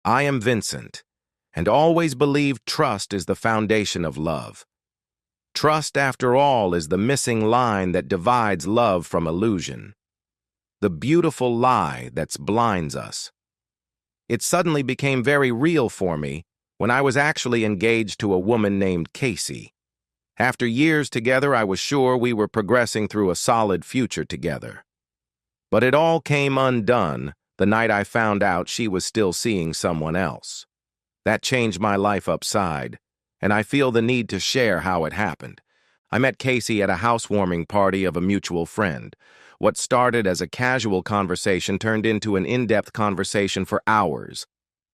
I am Vincent, and always believed trust is the foundation of love. Trust, after all, is the missing line that divides love from illusion. The beautiful lie that blinds us. It suddenly became very real for me when I was actually engaged to a woman named Casey. After years together, I was sure we were progressing through a solid future together. But it all came undone the night I found out she was still seeing someone else. That changed my life upside, and I feel the need to share how it happened. I met Casey at a housewarming party of a mutual friend. What started as a casual conversation turned into an in-depth conversation for hours.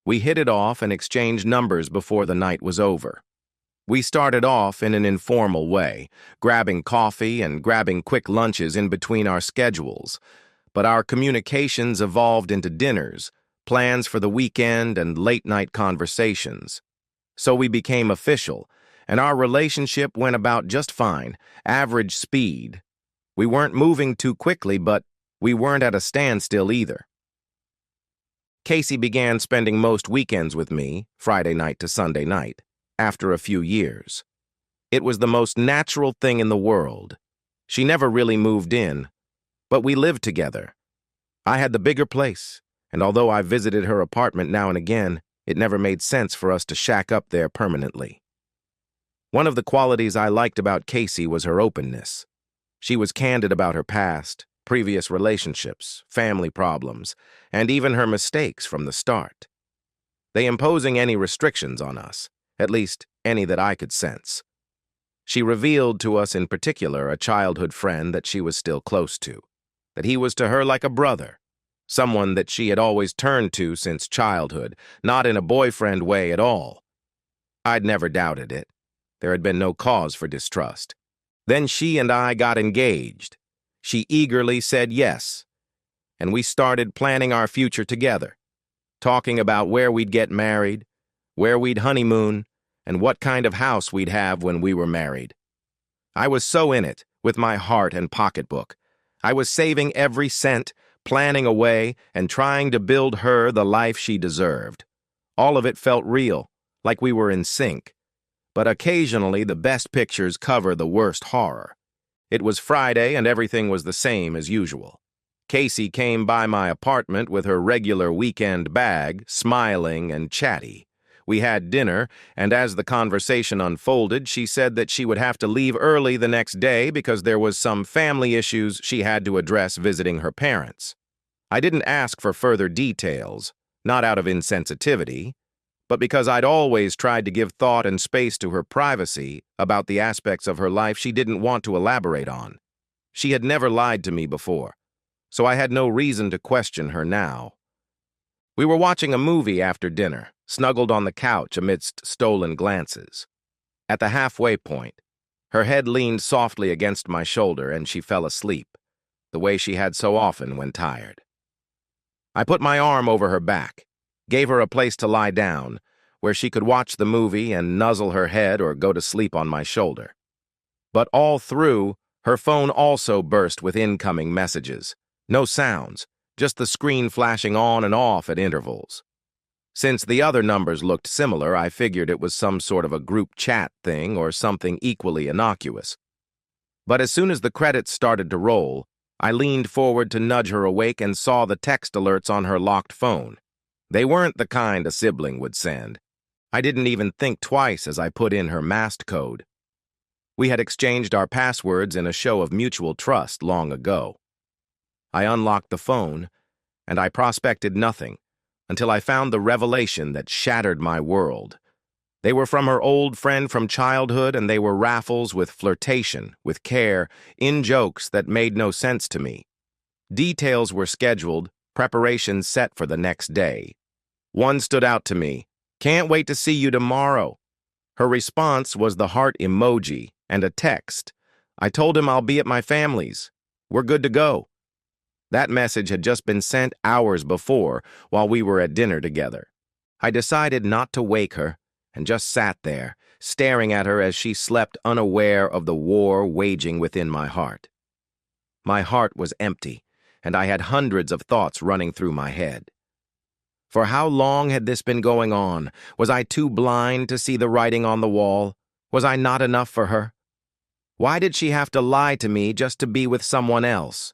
We hit it off and exchanged numbers before the night was over. We started off in an informal way, grabbing coffee and grabbing quick lunches in between our schedules. But our communications evolved into dinners, plans for the weekend, and late-night conversations. So we became official, and our relationship went about just fine, average speed. We weren't moving too quickly, but we weren't at a standstill either. Casey began spending most weekends with me, Friday night to Sunday night, after a few years. It was the most natural thing in the world. She never really moved in, but we lived together. I had the bigger place, and although I visited her apartment now and again, it never made sense for us to shack up there permanently. One of the qualities I liked about Casey was her openness. She was candid about her past, previous relationships, family problems, and even her mistakes from the start. They imposing any restrictions on us, at least any that I could sense. She revealed to us in particular a childhood friend that she was still close to, that he was to her like a brother, someone that she had always turned to since childhood, not in a boyfriend way at all. I'd never doubted it. There had been no cause for distrust. Then she and I got engaged. She eagerly said yes, and we started planning our future together, talking about where we'd get married, where we'd honeymoon, and what kind of house we'd have when we were married. I was so in it, with my heart and pocketbook. I was saving every cent, planning away, and trying to build her the life she deserved. All of it felt real, like we were in sync. But occasionally the best pictures cover the worst horror. It was Friday and everything was the same as usual. Casey came by my apartment with her regular weekend bag, smiling and chatty. We had dinner, and as the conversation unfolded, she said that she would have to leave early the next day because there was some family issues she had to address visiting her parents. I didn't ask for further details, not out of insensitivity, but because I'd always tried to give thought and space to her privacy about the aspects of her life she didn't want to elaborate on. She had never lied to me before, so I had no reason to question her now. We were watching a movie after dinner, snuggled on the couch amidst stolen glances. At the halfway point, her head leaned softly against my shoulder and she fell asleep, the way she had so often when tired. I put my arm over her back, gave her a place to lie down, where she could watch the movie and nuzzle her head or go to sleep on my shoulder. But all through, her phone also burst with incoming messages. No sounds, just the screen flashing on and off at intervals. Since the other numbers looked similar, I figured it was some sort of a group chat thing or something equally innocuous. But as soon as the credits started to roll, I leaned forward to nudge her awake and saw the text alerts on her locked phone. They weren't the kind a sibling would send. I didn't even think twice as I put in her masked code. We had exchanged our passwords in a show of mutual trust long ago. I unlocked the phone, and I prospected nothing until I found the revelation that shattered my world. They were from her old friend from childhood, and they were raffles with flirtation, with care, in-jokes that made no sense to me. Details were scheduled, preparations set for the next day. One stood out to me. "Can't wait to see you tomorrow." Her response was the heart emoji and a text. I told him I'll be at my family's. We're good to go. That message had just been sent hours before while we were at dinner together. I decided not to wake her and just sat there, staring at her as she slept unaware of the war waging within my heart. My heart was empty, and I had hundreds of thoughts running through my head. For how long had this been going on? Was I too blind to see the writing on the wall? Was I not enough for her? Why did she have to lie to me just to be with someone else?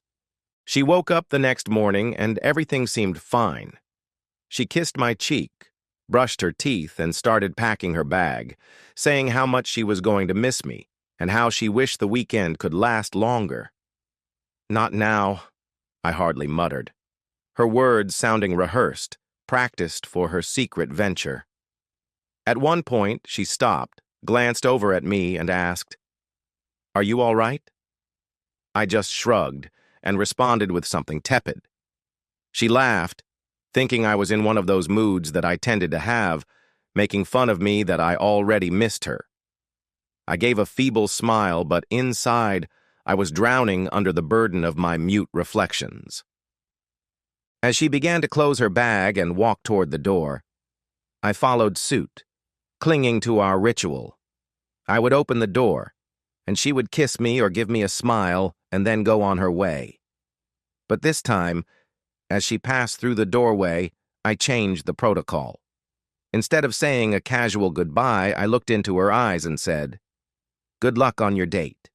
She woke up the next morning and everything seemed fine. She kissed my cheek, brushed her teeth, and started packing her bag, saying how much she was going to miss me and how she wished the weekend could last longer. Not now, I hardly muttered, her words sounding rehearsed, practiced for her secret venture. At one point, she stopped, glanced over at me, and asked, "Are you all right?" I just shrugged and responded with something tepid. She laughed, thinking I was in one of those moods that I tended to have, making fun of me that I already missed her. I gave a feeble smile, but inside, I was drowning under the burden of my mute reflections. As she began to close her bag and walk toward the door, I followed suit, clinging to our ritual. I would open the door, and she would kiss me or give me a smile and then go on her way. But this time, as she passed through the doorway, I changed the protocol. Instead of saying a casual goodbye, I looked into her eyes and said, "Good luck on your date."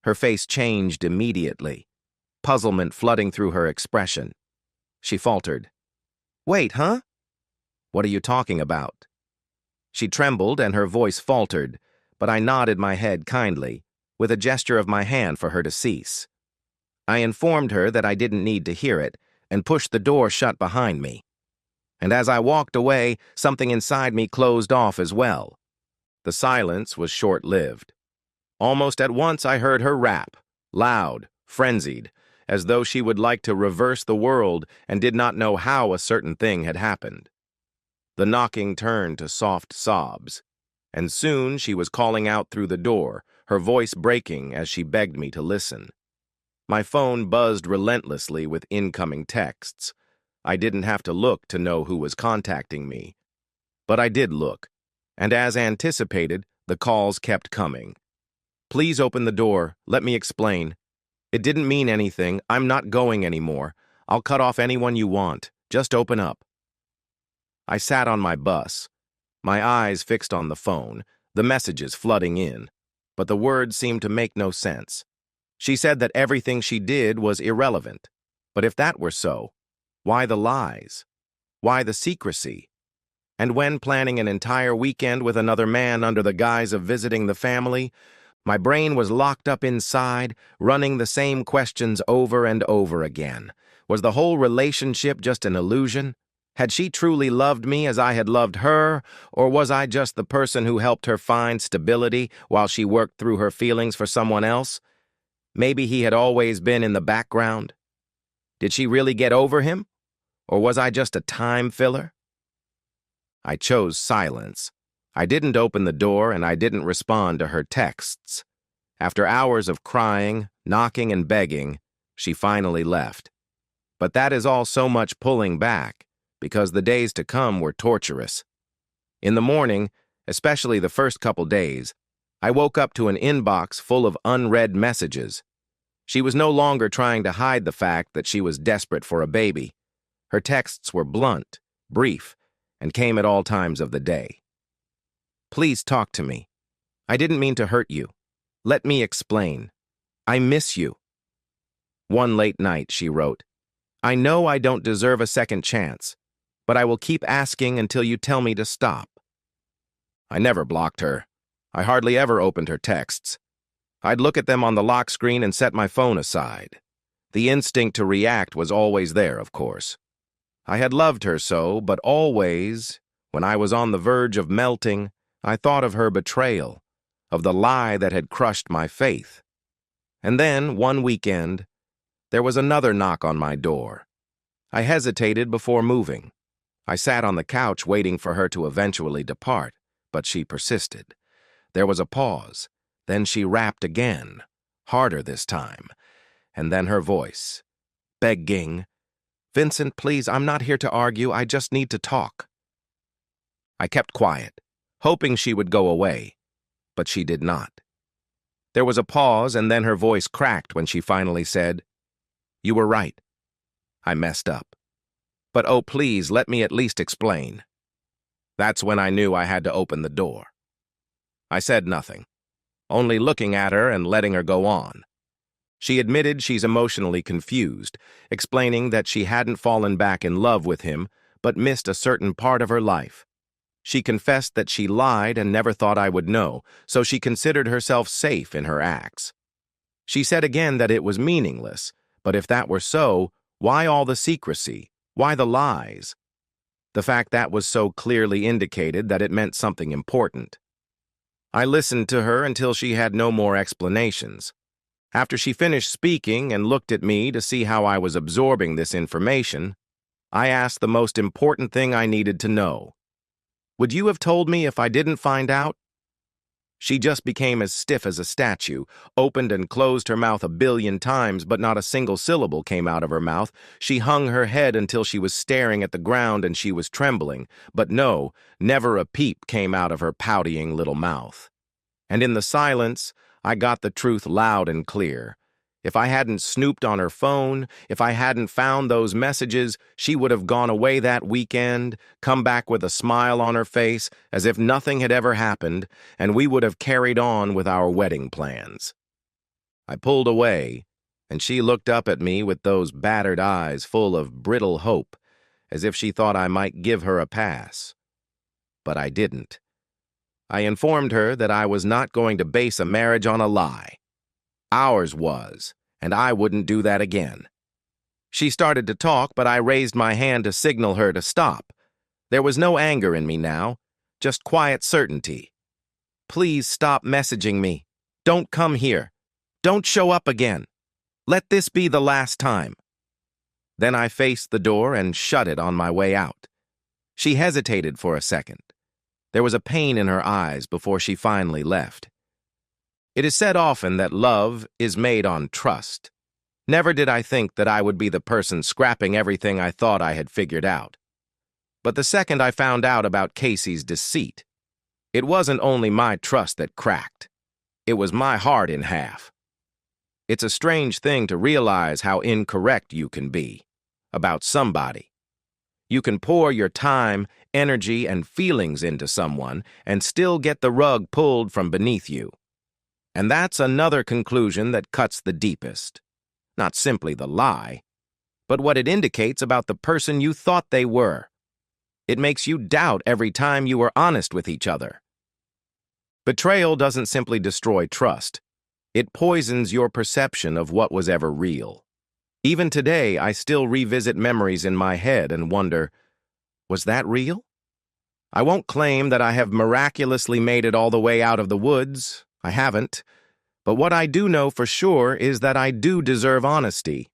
Her face changed immediately, puzzlement flooding through her expression. She faltered, "Wait, huh? What are you talking about?" She trembled and her voice faltered, but I nodded my head kindly, with a gesture of my hand for her to cease. I informed her that I didn't need to hear it, and pushed the door shut behind me. And as I walked away, something inside me closed off as well. The silence was short-lived. Almost at once I heard her rap, loud, frenzied, as though she would like to reverse the world and did not know how a certain thing had happened. The knocking turned to soft sobs, and soon she was calling out through the door, her voice breaking as she begged me to listen. My phone buzzed relentlessly with incoming texts. I didn't have to look to know who was contacting me. But I did look, and as anticipated, the calls kept coming. "Please open the door. Let me explain. It didn't mean anything. I'm not going anymore. I'll cut off anyone you want. Just open up." I sat on my bus, my eyes fixed on the phone, the messages flooding in, but the words seemed to make no sense. She said that everything she did was irrelevant. But if that were so, why the lies? Why the secrecy? And when planning an entire weekend with another man under the guise of visiting the family, my brain was locked up inside, running the same questions over and over again. Was the whole relationship just an illusion? Had she truly loved me as I had loved her, or was I just the person who helped her find stability while she worked through her feelings for someone else? Maybe he had always been in the background. Did she really get over him? Or was I just a time filler? I chose silence. I didn't open the door and I didn't respond to her texts. After hours of crying, knocking, and begging, she finally left. But that is all so much pulling back, because the days to come were torturous. In the morning, especially the first couple days, I woke up to an inbox full of unread messages. She was no longer trying to hide the fact that she was desperate for a baby. Her texts were blunt, brief, and came at all times of the day. "Please talk to me. I didn't mean to hurt you. Let me explain. I miss you." One late night, she wrote, "I know I don't deserve a second chance, but I will keep asking until you tell me to stop." I never blocked her. I hardly ever opened her texts. I'd look at them on the lock screen and set my phone aside. The instinct to react was always there, of course. I had loved her so, but always, when I was on the verge of melting, I thought of her betrayal, of the lie that had crushed my faith. And then, one weekend, there was another knock on my door. I hesitated before moving. I sat on the couch waiting for her to eventually depart, but she persisted. There was a pause. Then she rapped again, harder this time, and then her voice, begging, "Vincent, please, I'm not here to argue, I just need to talk." I kept quiet, hoping she would go away, but she did not. There was a pause, and then her voice cracked when she finally said, "You were right. I messed up." But oh, please, let me at least explain. That's when I knew I had to open the door. I said nothing, only looking at her and letting her go on. She admitted she's emotionally confused, explaining that she hadn't fallen back in love with him, but missed a certain part of her life. She confessed that she lied and never thought I would know, so she considered herself safe in her acts. She said again that it was meaningless, but if that were so, why all the secrecy? Why the lies? The fact that was so clearly indicated that it meant something important. I listened to her until she had no more explanations. After she finished speaking and looked at me to see how I was absorbing this information, I asked the most important thing I needed to know. Would you have told me if I didn't find out? She just became as stiff as a statue, opened and closed her mouth 1,000,000,000 times, but not a single syllable came out of her mouth. She hung her head until she was staring at the ground and she was trembling, but no, never a peep came out of her pouting little mouth. And in the silence, I got the truth loud and clear. If I hadn't snooped on her phone, if I hadn't found those messages, she would have gone away that weekend, come back with a smile on her face, as if nothing had ever happened, and we would have carried on with our wedding plans. I pulled away, and she looked up at me with those battered eyes full of brittle hope, as if she thought I might give her a pass. But I didn't. I informed her that I was not going to base a marriage on a lie. Ours was, and I wouldn't do that again. She started to talk, but I raised my hand to signal her to stop. There was no anger in me now, just quiet certainty. Please stop messaging me. Don't come here. Don't show up again. Let this be the last time. Then I faced the door and shut it on my way out. She hesitated for a second. There was a pain in her eyes before she finally left. It is said often that love is made on trust. Never did I think that I would be the person scrapping everything I thought I had figured out. But the second I found out about Casey's deceit, it wasn't only my trust that cracked. It was my heart in half. It's a strange thing to realize how incorrect you can be about somebody. You can pour your time, energy, and feelings into someone and still get the rug pulled from beneath you. And that's another conclusion that cuts the deepest. Not simply the lie, but what it indicates about the person you thought they were. It makes you doubt every time you were honest with each other. Betrayal doesn't simply destroy trust. It poisons your perception of what was ever real. Even today, I still revisit memories in my head and wonder, was that real? I won't claim that I have miraculously made it all the way out of the woods. I haven't. But what I do know for sure is that I do deserve honesty.